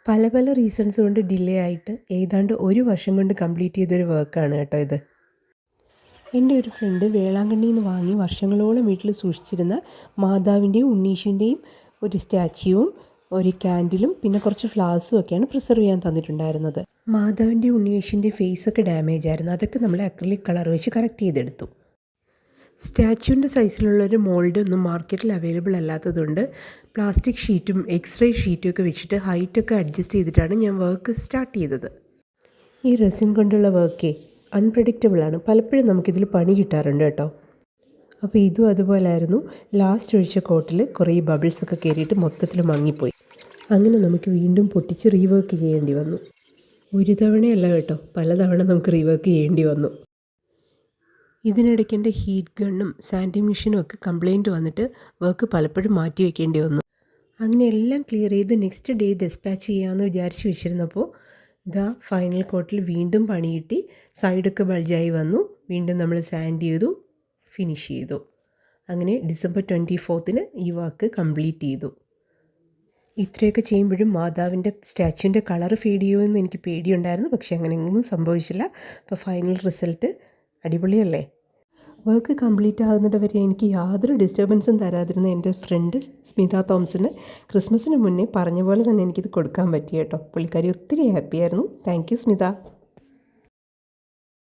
പല പല റീസൺസ് കൊണ്ട് ഡിലേ ആയിട്ട് ഏതാണ്ട് ഒരു വർഷം കൊണ്ട് കംപ്ലീറ്റ് ചെയ്തൊരു വർക്കാണ് കേട്ടോ ഇത്. എൻ്റെ ഒരു ഫ്രണ്ട് വേളാങ്കണ്ണിയിൽ നിന്ന് വാങ്ങി വർഷങ്ങളോളം വീട്ടിൽ സൂക്ഷിച്ചിരുന്ന മാതാവിൻ്റെയും ഉണ്ണീഷിൻ്റെയും ഒരു സ്റ്റാച്യുവും ഒരു ക്യാൻഡിലും പിന്നെ കുറച്ച് ഫ്ലവേഴ്സും ഒക്കെയാണ് പ്രിസർവ് ചെയ്യാൻ തന്നിട്ടുണ്ടായിരുന്നത്. മാതാവിൻ്റെയും ഉണ്ണീഷിൻ്റെയും ഫേസൊക്കെ ഡാമേജ് ആയിരുന്നു. അതൊക്കെ നമ്മൾ അക്രിലിക് കളർ വെച്ച് കറക്റ്റ് ചെയ്തെടുത്തു. സ്റ്റാച്യുവിൻ്റെ സൈസിലുള്ളൊരു മോൾഡ് ഒന്നും മാർക്കറ്റിൽ അവൈലബിൾ അല്ലാത്തതുകൊണ്ട് പ്ലാസ്റ്റിക് ഷീറ്റും എക്സ്റേ ഷീറ്റും ഒക്കെ വെച്ചിട്ട് ഹൈറ്റൊക്കെ അഡ്ജസ്റ്റ് ചെയ്തിട്ടാണ് ഞാൻ വർക്ക് സ്റ്റാർട്ട് ചെയ്തത്. ഈ റെസിൻ കൊണ്ടുള്ള വർക്കേ അൺപ്രഡിക്റ്റബിളാണ്. പലപ്പോഴും നമുക്കിതിൽ പണി കിട്ടാറുണ്ട് കേട്ടോ. അപ്പോൾ ഇതും അതുപോലായിരുന്നു. ലാസ്റ്റ് ഒഴിച്ച കോട്ടിൽ കുറേ ബബിൾസൊക്കെ കയറിയിട്ട് മൊത്തത്തിൽ മങ്ങിപ്പോയി. അങ്ങനെ നമുക്ക് വീണ്ടും പൊട്ടിച്ച് റീവർക്ക് ചെയ്യേണ്ടി വന്നു. ഒരു തവണയല്ല കേട്ടോ, പലതവണ നമുക്ക് റീവർക്ക് ചെയ്യേണ്ടി വന്നു. ഇതിനിടയ്ക്ക് എൻ്റെ ഹീറ്റ് ഗണ്ണും സാൻഡിങ് മെഷീനും ഒക്കെ കംപ്ലയിൻറ്റ് വന്നിട്ട് വർക്ക് പലപ്പോഴും മാറ്റി വയ്ക്കേണ്ടി വന്നു. അങ്ങനെ എല്ലാം ക്ലിയർ ചെയ്ത് നെക്സ്റ്റ് ഡേ ഡെസ്പാച്ച് ചെയ്യാമെന്ന് വിചാരിച്ച് വെച്ചിരുന്നപ്പോൾ ഇതാ ഫൈനൽ കോട്ടിൽ വീണ്ടും പണി കിട്ടി. സൈഡൊക്കെ ബൾജായി വന്നു. വീണ്ടും നമ്മൾ സാൻഡ് ചെയ്തു, ഫിനിഷ് ചെയ്തു. അങ്ങനെ December 24 ഈ വർക്ക് കംപ്ലീറ്റ് ചെയ്തു. ഇത്രയൊക്കെ ചെയ്യുമ്പോഴും മാതാവിൻ്റെ സ്റ്റാച്യുവിൻ്റെ കളർ ഫെയ്ഡ് ചെയ്യുമെന്ന് എനിക്ക് പേടിയുണ്ടായിരുന്നു. പക്ഷേ അങ്ങനെയൊന്നും സംഭവിച്ചില്ല. അപ്പോൾ ഫൈനൽ റിസൾട്ട് അടിപൊളിയല്ലേ? വർക്ക് കംപ്ലീറ്റ് ആകുന്നത് വരെ എനിക്ക് യാതൊരു ഡിസ്റ്റർബൻസും തരാതിരുന്ന എൻ്റെ ഫ്രണ്ട് സ്മിത തോമസിന് ക്രിസ്മസിന് മുന്നേ പറഞ്ഞ പോലെ തന്നെ എനിക്കിത് കൊടുക്കാൻ പറ്റി കേട്ടോ. പുള്ളിക്കാരി ഒത്തിരി ഹാപ്പിയായിരുന്നു. Thank you Smitha.